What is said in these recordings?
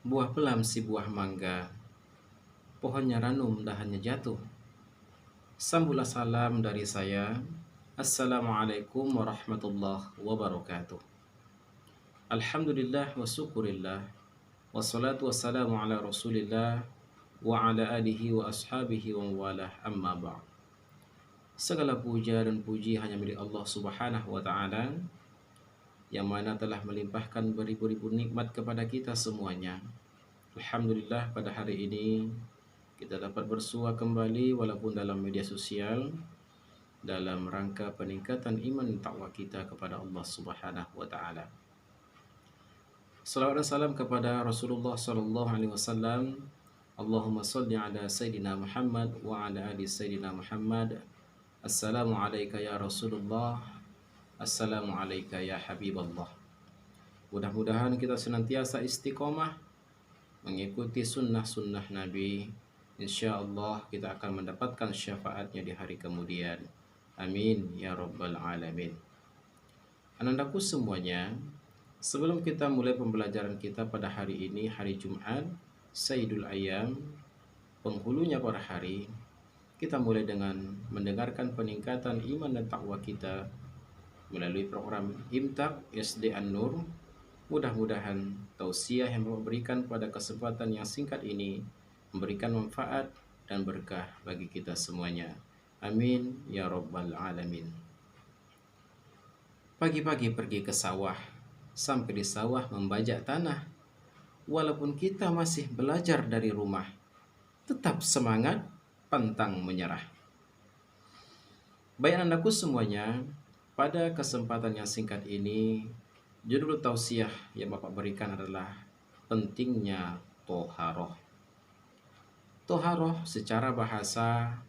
Buah pelam si buah mangga, pohonnya ranum dahannya jatuh. Sambutlah salam dari saya. Assalamualaikum warahmatullahi wabarakatuh. Alhamdulillah wa syukurillah. Wassalatu wassalamu ala rasulillah wa ala alihi wa ashabihi wa walah amma ba'd. Segala puja dan puji hanya milik Allah subhanahu wa ta'ala, yang mana telah melimpahkan beribu-ribu nikmat kepada kita semuanya. Alhamdulillah, pada hari ini kita dapat bersua kembali walaupun dalam media sosial, dalam rangka peningkatan iman takwa kita kepada Allah Subhanahu wa taala. Salawat dan salam kepada Rasulullah sallallahu alaihi wasallam. Allahumma shalli ala sayidina Muhammad wa ala ali sayidina Muhammad. Assalamu alayka ya Rasulullah. Assalamu alayka ya Habiballah. Mudah-mudahan kita senantiasa istiqomah mengikuti sunnah-sunnah Nabi. Insya Allah kita akan mendapatkan syafaatnya di hari kemudian. Amin ya rabbal alamin. Anandaku semuanya, sebelum kita mulai pembelajaran kita pada hari ini, hari Jumat, Sayyidul Ayyam, penghulunya para hari, kita mulai dengan mendengarkan peningkatan iman dan takwa kita melalui program Imtak SD An-Nur. Mudah-mudahan tausiah yang Bapak berikan pada kesempatan yang singkat ini memberikan manfaat dan berkah bagi kita semuanya. Amin ya rabbal alamin. Pagi-pagi pergi ke sawah, sampai di sawah membajak tanah. Walaupun kita masih belajar dari rumah, tetap semangat, pantang menyerah. Baik anakku semuanya, pada kesempatan yang singkat ini, judul tausiah yang Bapak berikan adalah pentingnya toharoh. Toharoh secara bahasa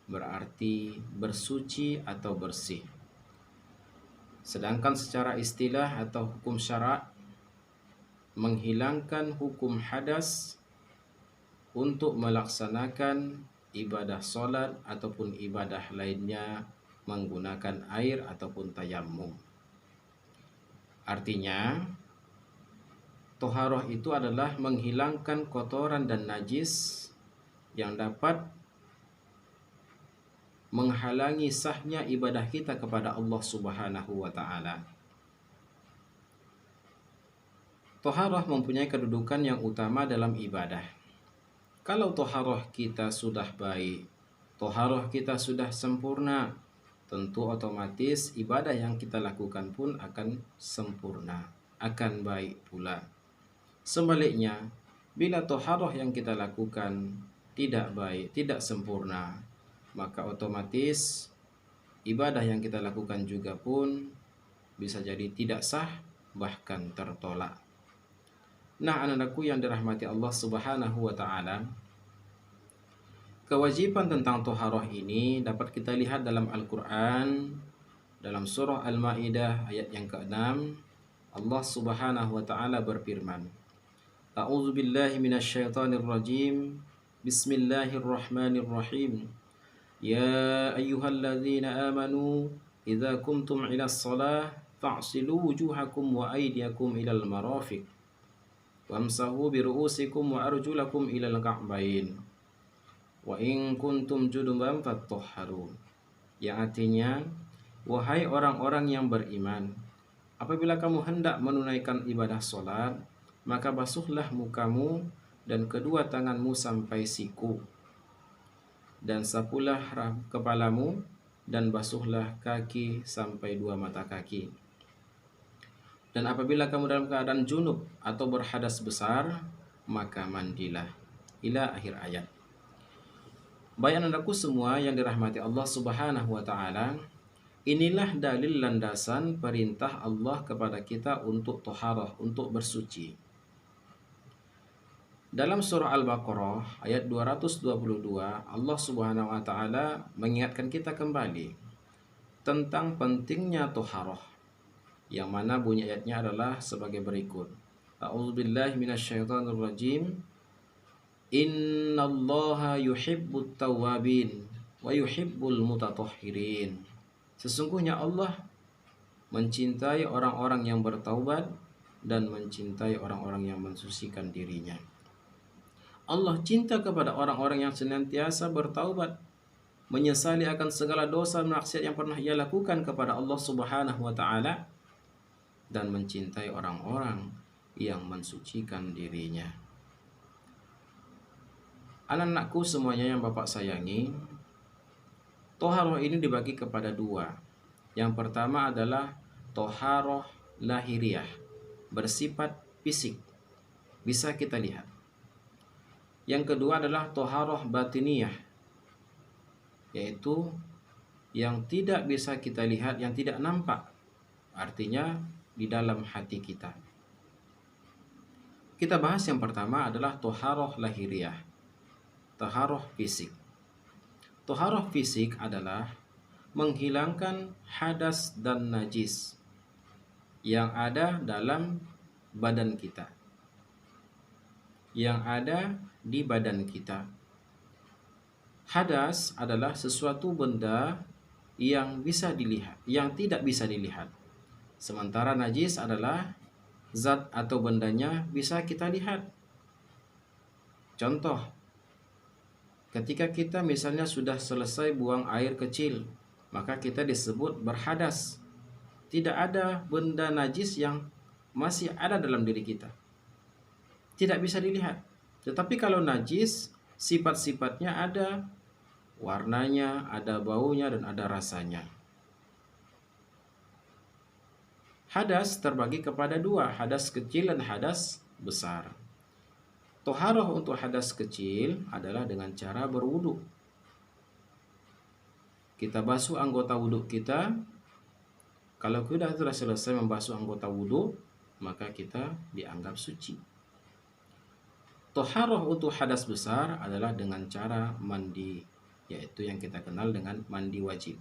berarti bersuci atau bersih. Sedangkan secara istilah atau hukum syara' menghilangkan hukum hadas untuk melaksanakan ibadah solat ataupun ibadah lainnya menggunakan air ataupun tayammum. Artinya, toharoh itu adalah menghilangkan kotoran dan najis yang dapat menghalangi sahnya ibadah kita kepada Allah Subhanahu wa taala. Toharoh mempunyai kedudukan yang utama dalam ibadah. Kalau toharoh kita sudah baik, toharoh kita sudah sempurna, tentu otomatis ibadah yang kita lakukan pun akan sempurna, akan baik pula. Sebaliknya, bila toharoh yang kita lakukan tidak baik, tidak sempurna, maka otomatis ibadah yang kita lakukan juga pun bisa jadi tidak sah, bahkan tertolak. Nah, anak-anakku yang dirahmati Allah Subhanahu wa taala, kewajiban tentang toharoh ini dapat kita lihat dalam Al-Quran, dalam surah Al-Ma'idah ayat yang ke-6. Allah Subhanahu wa taala berfirman, A'udzu billahi minasyaitonir rajim. Bismillahirrahmanirrahim. Ya ayyuhalladzina amanu idza kumtum ilas shalah fa'silu wujuhakum wa aydiyakum ilal marafiq wamsahu biru'usikum wa arjulakum ilal ka'bain wa in kuntum junuban fattahharu. Yang artinya, wahai orang-orang yang beriman, apabila kamu hendak menunaikan ibadah solat, maka basuhlah mukamu dan kedua tanganmu sampai siku, dan sapulah kepalamu, dan basuhlah kaki sampai dua mata kaki. Dan apabila kamu dalam keadaan junub atau berhadas besar, maka mandilah. Ila akhir ayat. Baik anakku semua yang dirahmati Allah Subhanahu wa taala, inilah dalil landasan perintah Allah kepada kita untuk toharah, untuk bersuci. Dalam surah Al-Baqarah ayat 222, Allah Subhanahu wa taala mengingatkan kita kembali tentang pentingnya toharoh, yang mana bunyi ayatnya adalah sebagai berikut. A'udzubillahi minasyaitonirrajim. Innallaha yuhibbut tawwabin wa yuhibbul mutatahhirin. Sesungguhnya Allah mencintai orang-orang yang bertaubat dan mencintai orang-orang yang mensucikan dirinya. Allah cinta kepada orang-orang yang senantiasa bertaubat, menyesali akan segala dosa maksiat yang pernah ia lakukan kepada Allah Subhanahu wa taala, dan mencintai orang-orang yang mensucikan dirinya. Anak-anakku semuanya yang Bapak sayangi, toharoh ini dibagi kepada dua. Yang pertama adalah toharoh lahiriah, bersifat fisik, bisa kita lihat. Yang kedua adalah toharoh batiniyah, yaitu yang tidak bisa kita lihat, yang tidak nampak, artinya di dalam hati kita. Kita bahas yang pertama adalah toharoh lahiriah, toharoh fisik. Toharoh fisik adalah menghilangkan hadas dan najis yang ada dalam badan kita, yang ada di badan kita. Hadas adalah sesuatu benda yang bisa dilihat, yang tidak bisa dilihat. Sementara najis adalah zat atau bendanya bisa kita lihat. Contoh, ketika kita misalnya sudah selesai buang air kecil, maka kita disebut berhadas. Tidak ada benda najis yang masih ada dalam diri kita, tidak bisa dilihat. Tetapi kalau najis, sifat-sifatnya ada, warnanya, ada baunya, dan ada rasanya. Hadas terbagi kepada dua, hadas kecil dan hadas besar. Toharoh untuk hadas kecil adalah dengan cara berwudu. Kita basuh anggota wudu kita. Kalau kita sudah selesai membasuh anggota wudu, maka kita dianggap suci. Toharoh untuk hadas besar adalah dengan cara mandi, yaitu yang kita kenal dengan mandi wajib.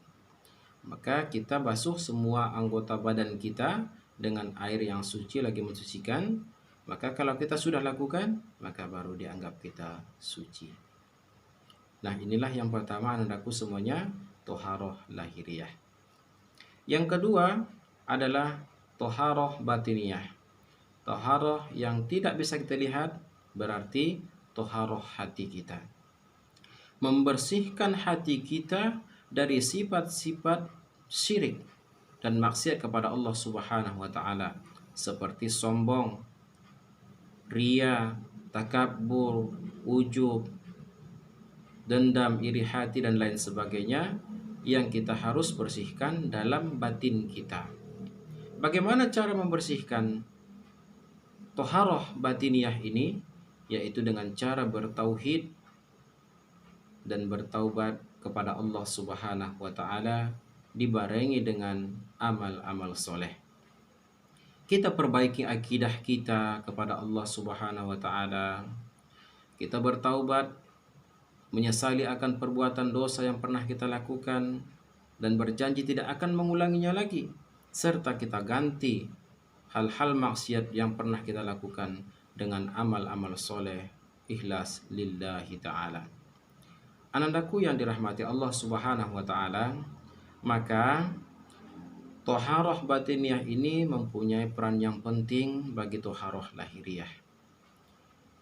Maka kita basuh semua anggota badan kita dengan air yang suci lagi mensucikan. Maka kalau kita sudah lakukan, maka baru dianggap kita suci. Nah, inilah yang pertama anakku semuanya, toharoh lahiriah. Yang kedua adalah toharoh batiniyah. Toharoh yang tidak bisa kita lihat, berarti toharoh hati kita. Membersihkan hati kita dari sifat-sifat syirik dan maksiat kepada Allah Subhanahu wa taala, seperti sombong, ria, takabur, ujub, dendam, iri hati, dan lain sebagainya yang kita harus bersihkan dalam batin kita. Bagaimana cara membersihkan toharoh batiniyah ini? Yaitu dengan cara bertauhid dan bertaubat kepada Allah Subhanahu wa taala, dibarengi dengan amal-amal soleh. Kita perbaiki akidah kita kepada Allah Subhanahu wa taala. Kita bertaubat, menyesali akan perbuatan dosa yang pernah kita lakukan, dan berjanji tidak akan mengulanginya lagi, serta kita ganti hal-hal maksiat yang pernah kita lakukan dengan amal-amal soleh, ikhlas lillahi ta'ala. Anandaku yang dirahmati Allah Subhanahu wa ta'ala, maka toharoh batiniyah ini mempunyai peran yang penting bagi toharoh lahiriah.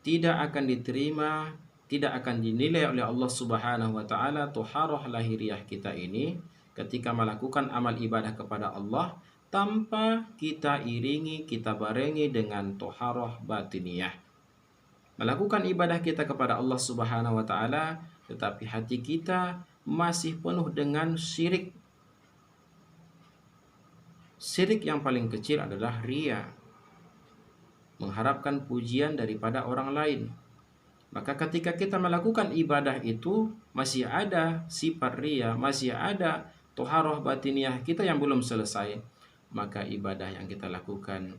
Tidak akan diterima, tidak akan dinilai oleh Allah Subhanahu wa ta'ala toharoh lahiriah kita ini ketika melakukan amal ibadah kepada Allah tanpa kita iringi, kita barengi dengan toharoh batiniyah. Melakukan ibadah kita kepada Allah Subhanahu wa ta'ala, tetapi hati kita masih penuh dengan syirik. Syirik yang paling kecil adalah ria, mengharapkan pujian daripada orang lain. Maka ketika kita melakukan ibadah itu masih ada sifat ria, masih ada toharoh batiniyah kita yang belum selesai, maka ibadah yang kita lakukan,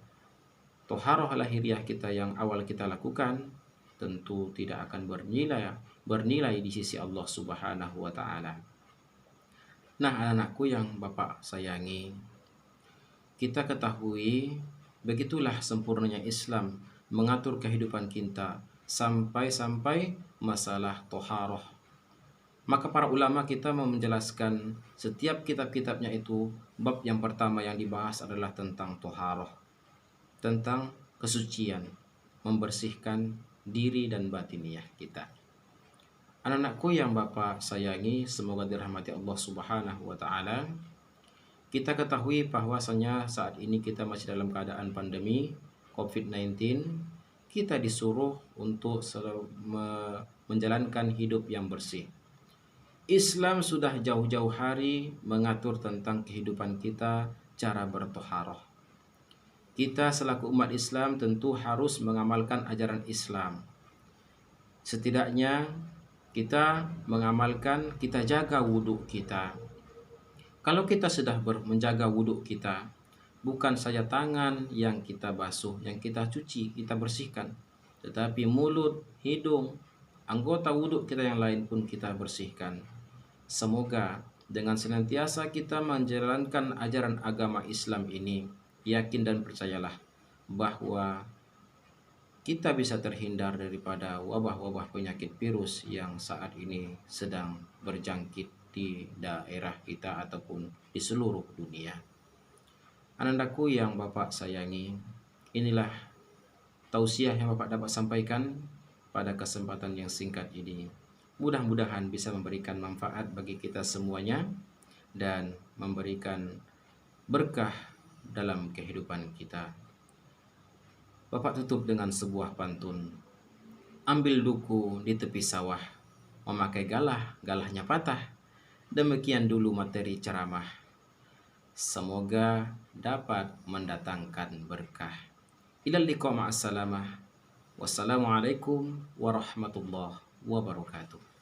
toharoh lahiriah kita yang awal kita lakukan, tentu tidak akan bernilai di sisi Allah Subhanahu wa ta'ala. Nah, anak-anakku yang Bapak sayangi, kita ketahui begitulah sempurnanya Islam mengatur kehidupan kita sampai masalah toharoh. Maka para ulama kita mau menjelaskan setiap kitab-kitabnya itu, bab yang pertama yang dibahas adalah tentang toharoh. tentang kesucian, membersihkan diri dan batiniah kita. Anak-anakku yang Bapak sayangi, semoga dirahmati Allah Subhanahu wa taala. Kita ketahui bahwasanya saat ini kita masih dalam keadaan pandemi COVID-19. Kita disuruh untuk menjalankan hidup yang bersih. Islam sudah jauh-jauh hari mengatur tentang kehidupan kita, cara bertoharoh. Kita selaku umat Islam tentu harus mengamalkan ajaran Islam. Setidaknya kita mengamalkan, kita jaga wudhu kita. Kalau kita sudah menjaga wudhu kita, bukan saja tangan yang kita basuh, yang kita cuci, kita bersihkan, tetapi mulut, hidung, anggota wudhu kita yang lain pun kita bersihkan. Semoga dengan senantiasa kita menjalankan ajaran agama Islam ini, yakin dan percayalah bahwa kita bisa terhindar daripada wabah-wabah penyakit virus yang saat ini sedang berjangkit di daerah kita ataupun di seluruh dunia. Anandaku yang Bapak sayangi, inilah tausiah yang Bapak dapat sampaikan pada kesempatan yang singkat ini. Mudah-mudahan bisa memberikan manfaat bagi kita semuanya dan memberikan berkah dalam kehidupan kita. Bapak tutup dengan sebuah pantun. Ambil duku di tepi sawah, memakai galah, galahnya patah. Demikian dulu materi ceramah. Semoga dapat mendatangkan berkah. Ilal liqa ma'as salamah. Wassalamualaikum warahmatullahi wabarakatuh.